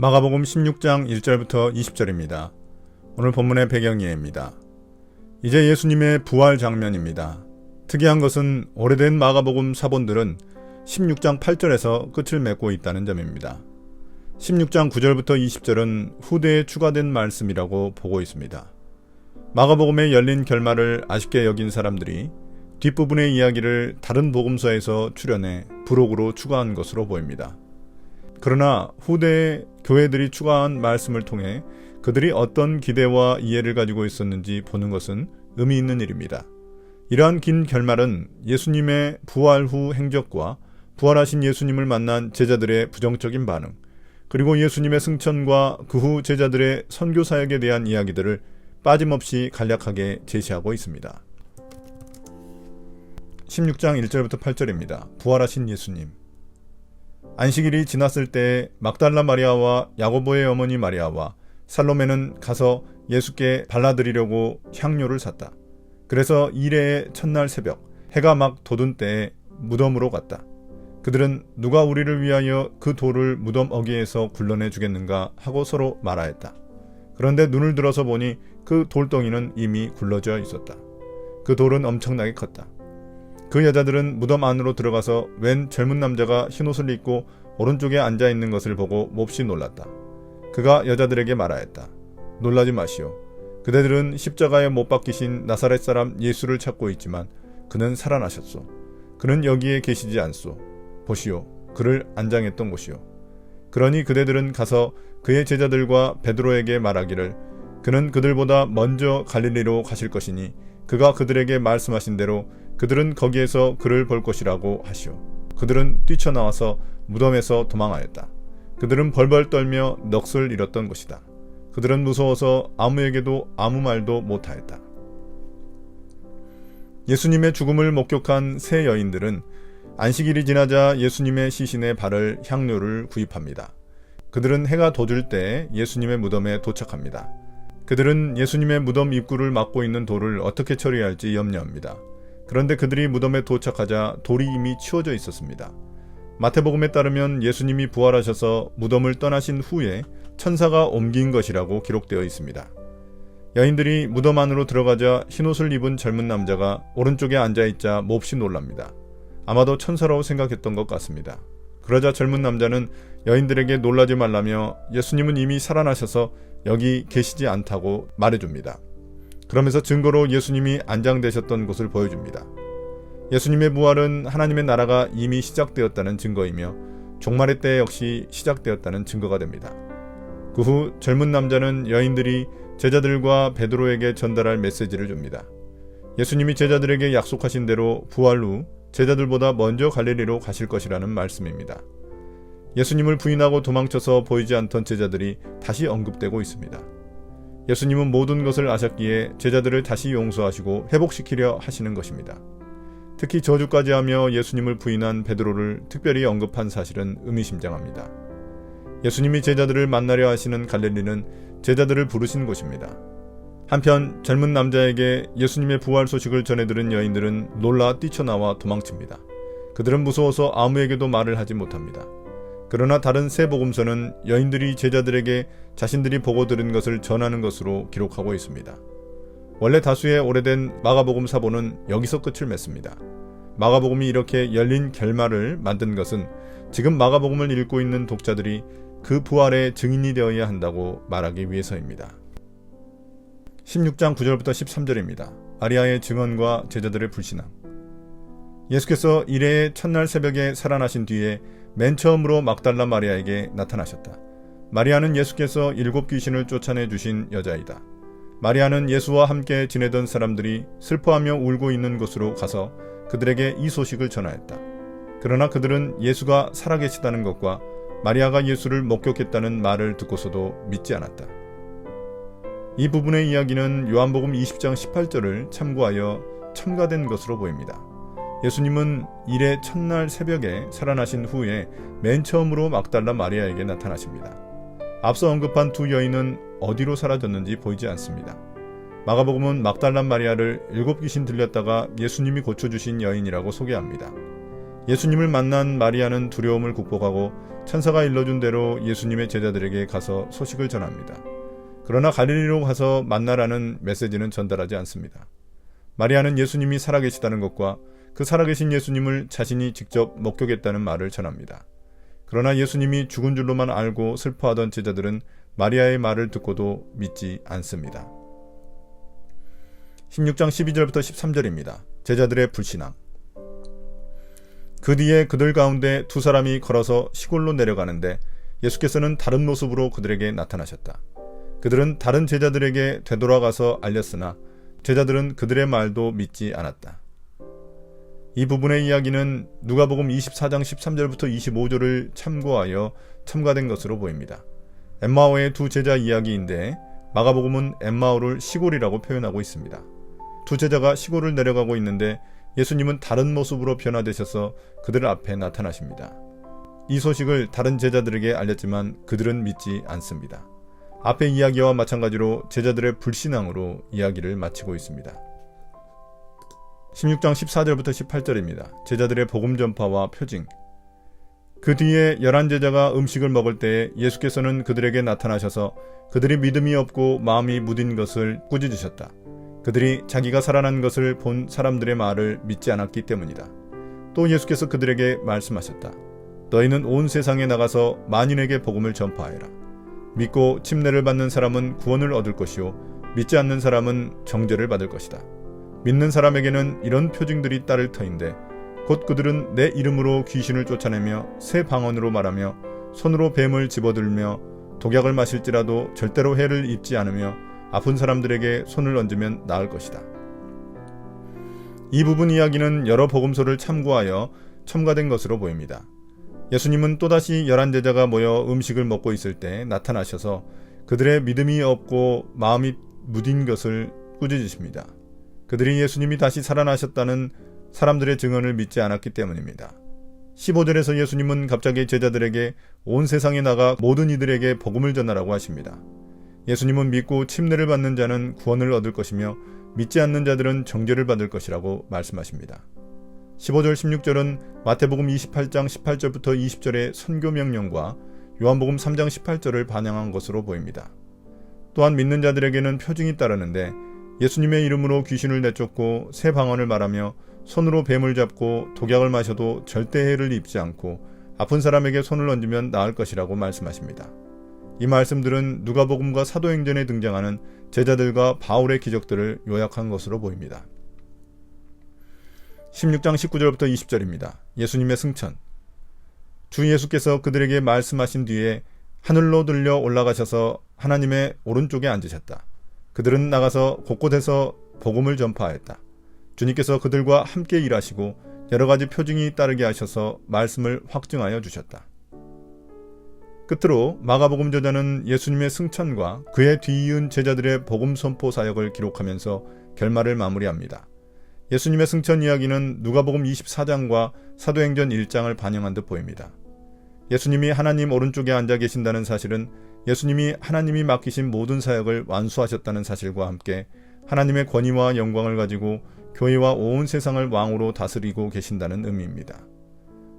마가복음 16장 1절부터 20절입니다. 오늘 본문의 배경이해입니다. 이제 예수님의 부활 장면입니다. 특이한 것은 오래된 마가복음 사본들은 16장 8절에서 끝을 맺고 있다는 점입니다. 16장 9절부터 20절은 후대에 추가된 말씀이라고 보고 있습니다. 마가복음의 열린 결말을 아쉽게 여긴 사람들이 뒷부분의 이야기를 다른 복음서에서 추려내 부록으로 추가한 것으로 보입니다. 그러나 후대의 교회들이 추가한 말씀을 통해 그들이 어떤 기대와 이해를 가지고 있었는지 보는 것은 의미 있는 일입니다. 이러한 긴 결말은 예수님의 부활 후 행적과 부활하신 예수님을 만난 제자들의 부정적인 반응, 그리고 예수님의 승천과 그 후 제자들의 선교 사역에 대한 이야기들을 빠짐없이 간략하게 제시하고 있습니다. 16장 1절부터 8절입니다. 부활하신 예수님. 안식일이 지났을 때 막달라 마리아와 야고보의 어머니 마리아와 살로메는 가서 예수께 발라드리려고 향료를 샀다. 그래서 이레의 첫날 새벽 해가 막 돋은 때에 무덤으로 갔다. 그들은 누가 우리를 위하여 그 돌을 무덤 어귀에서 굴러내 주겠는가 하고 서로 말하였다. 그런데 눈을 들어서 보니 그 돌덩이는 이미 굴러져 있었다. 그 돌은 엄청나게 컸다. 그 여자들은 무덤 안으로 들어가서 웬 젊은 남자가 흰옷을 입고 오른쪽에 앉아있는 것을 보고 몹시 놀랐다. 그가 여자들에게 말하였다. 놀라지 마시오. 그대들은 십자가에 못 박히신 나사렛 사람 예수를 찾고 있지만 그는 살아나셨소. 그는 여기에 계시지 않소. 보시오. 그를 안장했던 곳이오. 그러니 그대들은 가서 그의 제자들과 베드로에게 말하기를 그는 그들보다 먼저 갈릴리로 가실 것이니 그가 그들에게 말씀하신 대로 그들은 거기에서 그를 볼 것이라고 하시오. 그들은 뛰쳐나와서 무덤에서 도망하였다. 그들은 벌벌 떨며 넋을 잃었던 것이다. 그들은 무서워서 아무에게도 아무 말도 못하였다. 예수님의 죽음을 목격한 세 여인들은 안식일이 지나자 예수님의 시신에 바를 향료를 구입합니다. 그들은 해가 돋을 때 예수님의 무덤에 도착합니다. 그들은 예수님의 무덤 입구를 막고 있는 돌을 어떻게 처리할지 염려합니다. 그런데 그들이 무덤에 도착하자 돌이 이미 치워져 있었습니다. 마태복음에 따르면 예수님이 부활하셔서 무덤을 떠나신 후에 천사가 옮긴 것이라고 기록되어 있습니다. 여인들이 무덤 안으로 들어가자 흰옷을 입은 젊은 남자가 오른쪽에 앉아있자 몹시 놀랍니다. 아마도 천사라고 생각했던 것 같습니다. 그러자 젊은 남자는 여인들에게 놀라지 말라며 예수님은 이미 살아나셔서 여기 계시지 않다고 말해줍니다. 그러면서 증거로 예수님이 안장되셨던 곳을 보여줍니다. 예수님의 부활은 하나님의 나라가 이미 시작되었다는 증거이며 종말의 때 역시 시작되었다는 증거가 됩니다. 그 후 젊은 남자는 여인들이 제자들과 베드로에게 전달할 메시지를 줍니다. 예수님이 제자들에게 약속하신 대로 부활 후 제자들보다 먼저 갈릴리로 가실 것이라는 말씀입니다. 예수님을 부인하고 도망쳐서 보이지 않던 제자들이 다시 언급되고 있습니다. 예수님은 모든 것을 아셨기에 제자들을 다시 용서하시고 회복시키려 하시는 것입니다. 특히 저주까지 하며 예수님을 부인한 베드로를 특별히 언급한 사실은 의미심장합니다. 예수님이 제자들을 만나려 하시는 갈릴리는 제자들을 부르신 곳입니다. 한편 젊은 남자에게 예수님의 부활 소식을 전해들은 여인들은 놀라 뛰쳐나와 도망칩니다. 그들은 무서워서 아무에게도 말을 하지 못합니다. 그러나 다른 세 복음서는 여인들이 제자들에게 자신들이 보고 들은 것을 전하는 것으로 기록하고 있습니다. 원래 다수의 오래된 마가복음 사본은 여기서 끝을 맺습니다. 마가복음이 이렇게 열린 결말을 만든 것은 지금 마가복음을 읽고 있는 독자들이 그 부활의 증인이 되어야 한다고 말하기 위해서입니다. 16장 9절부터 13절입니다. 마리아의 증언과 제자들의 불신앙. 예수께서 이레의 첫날 새벽에 살아나신 뒤에 맨 처음으로 막달라 마리아에게 나타나셨다. 마리아는 예수께서 7 귀신을 쫓아내 주신 여자이다. 마리아는 예수와 함께 지내던 사람들이 슬퍼하며 울고 있는 곳으로 가서 그들에게 이 소식을 전하였다. 그러나 그들은 예수가 살아계시다는 것과 마리아가 예수를 목격했다는 말을 듣고서도 믿지 않았다. 이 부분의 이야기는 요한복음 20장 18절을 참고하여 첨가된 것으로 보입니다. 예수님은 이레 첫날 새벽에 살아나신 후에 맨 처음으로 막달라 마리아에게 나타나십니다. 앞서 언급한 두 여인은 어디로 사라졌는지 보이지 않습니다. 마가복음은 막달라 마리아를 7 귀신 들렸다가 예수님이 고쳐주신 여인이라고 소개합니다. 예수님을 만난 마리아는 두려움을 극복하고 천사가 일러준 대로 예수님의 제자들에게 가서 소식을 전합니다. 그러나 갈릴리로 가서 만나라는 메시지는 전달하지 않습니다. 마리아는 예수님이 살아계시다는 것과 그 살아계신 예수님을 자신이 직접 목격했다는 말을 전합니다. 그러나 예수님이 죽은 줄로만 알고 슬퍼하던 제자들은 마리아의 말을 듣고도 믿지 않습니다. 16장 12절부터 13절입니다. 제자들의 불신앙. 그 뒤에 그들 가운데 두 사람이 걸어서 시골로 내려가는데 예수께서는 다른 모습으로 그들에게 나타나셨다. 그들은 다른 제자들에게 되돌아가서 알렸으나 제자들은 그들의 말도 믿지 않았다. 이 부분의 이야기는 누가복음 24장 13절부터 25절을 참고하여 첨가된 것으로 보입니다. 엠마오의 두 제자 이야기인데 마가복음은 엠마오를 시골이라고 표현하고 있습니다. 두 제자가 시골을 내려가고 있는데 예수님은 다른 모습으로 변화되셔서 그들 앞에 나타나십니다. 이 소식을 다른 제자들에게 알렸지만 그들은 믿지 않습니다. 앞의 이야기와 마찬가지로 제자들의 불신앙으로 이야기를 마치고 있습니다. 16장 14절부터 18절입니다. 제자들의 복음 전파와 표징. 그 뒤에 11제자가 음식을 먹을 때에 예수께서는 그들에게 나타나셔서 그들이 믿음이 없고 마음이 무딘 것을 꾸짖으셨다. 그들이 자기가 살아난 것을 본 사람들의 말을 믿지 않았기 때문이다. 또 예수께서 그들에게 말씀하셨다. 너희는 온 세상에 나가서 만인에게 복음을 전파하여라. 믿고 침례를 받는 사람은 구원을 얻을 것이요 믿지 않는 사람은 정죄를 받을 것이다. 믿는 사람에게는 이런 표징들이 따를 터인데 곧 그들은 내 이름으로 귀신을 쫓아내며 새 방언으로 말하며 손으로 뱀을 집어들며 독약을 마실지라도 절대로 해를 입지 않으며 아픈 사람들에게 손을 얹으면 나을 것이다. 이 부분 이야기는 여러 복음서를 참고하여 첨가된 것으로 보입니다. 예수님은 또다시 11제자가 모여 음식을 먹고 있을 때 나타나셔서 그들의 믿음이 없고 마음이 무딘 것을 꾸짖으십니다. 그들이 예수님이 다시 살아나셨다는 사람들의 증언을 믿지 않았기 때문입니다. 15절에서 예수님은 갑자기 제자들에게 온 세상에 나가 모든 이들에게 복음을 전하라고 하십니다. 예수님은 믿고 침례를 받는 자는 구원을 얻을 것이며 믿지 않는 자들은 정죄를 받을 것이라고 말씀하십니다. 15절 16절은 마태복음 28장 18절부터 20절의 선교 명령과 요한복음 3장 18절을 반영한 것으로 보입니다. 또한 믿는 자들에게는 표징이 따르는데 예수님의 이름으로 귀신을 내쫓고 새 방언을 말하며 손으로 뱀을 잡고 독약을 마셔도 절대 해를 입지 않고 아픈 사람에게 손을 얹으면 나을 것이라고 말씀하십니다. 이 말씀들은 누가복음과 사도행전에 등장하는 제자들과 바울의 기적들을 요약한 것으로 보입니다. 16장 19절부터 20절입니다. 예수님의 승천. 주 예수께서 그들에게 말씀하신 뒤에 하늘로 들려 올라가셔서 하나님의 오른쪽에 앉으셨다. 그들은 나가서 곳곳에서 복음을 전파하였다. 주님께서 그들과 함께 일하시고 여러 가지 표징이 따르게 하셔서 말씀을 확증하여 주셨다. 끝으로 마가복음 저자는 예수님의 승천과 그에 뒤이은 제자들의 복음 선포 사역을 기록하면서 결말을 마무리합니다. 예수님의 승천 이야기는 누가복음 24장과 사도행전 1장을 반영한 듯 보입니다. 예수님이 하나님 오른쪽에 앉아 계신다는 사실은 예수님이 하나님이 맡기신 모든 사역을 완수하셨다는 사실과 함께 하나님의 권위와 영광을 가지고 교회와 온 세상을 왕으로 다스리고 계신다는 의미입니다.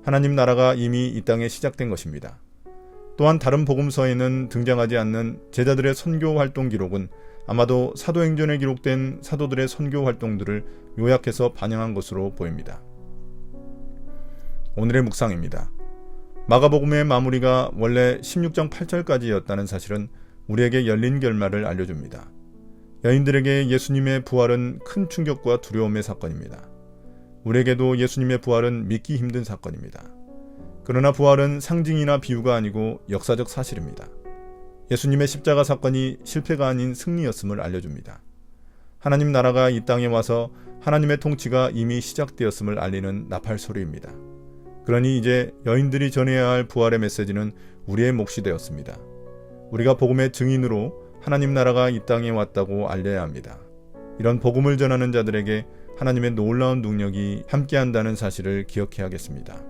하나님 나라가 이미 이 땅에 시작된 것입니다. 또한 다른 복음서에는 등장하지 않는 제자들의 선교 활동 기록은 아마도 사도행전에 기록된 사도들의 선교 활동들을 요약해서 반영한 것으로 보입니다. 오늘의 묵상입니다. 마가복음의 마무리가 원래 16장 8절까지였다는 사실은 우리에게 열린 결말을 알려줍니다. 여인들에게 예수님의 부활은 큰 충격과 두려움의 사건입니다. 우리에게도 예수님의 부활은 믿기 힘든 사건입니다. 그러나 부활은 상징이나 비유가 아니고 역사적 사실입니다. 예수님의 십자가 사건이 실패가 아닌 승리였음을 알려줍니다. 하나님 나라가 이 땅에 와서 하나님의 통치가 이미 시작되었음을 알리는 나팔 소리입니다. 그러니 이제 여인들이 전해야 할 부활의 메시지는 우리의 몫이 되었습니다. 우리가 복음의 증인으로 하나님 나라가 이 땅에 왔다고 알려야 합니다. 이런 복음을 전하는 자들에게 하나님의 놀라운 능력이 함께한다는 사실을 기억해야겠습니다.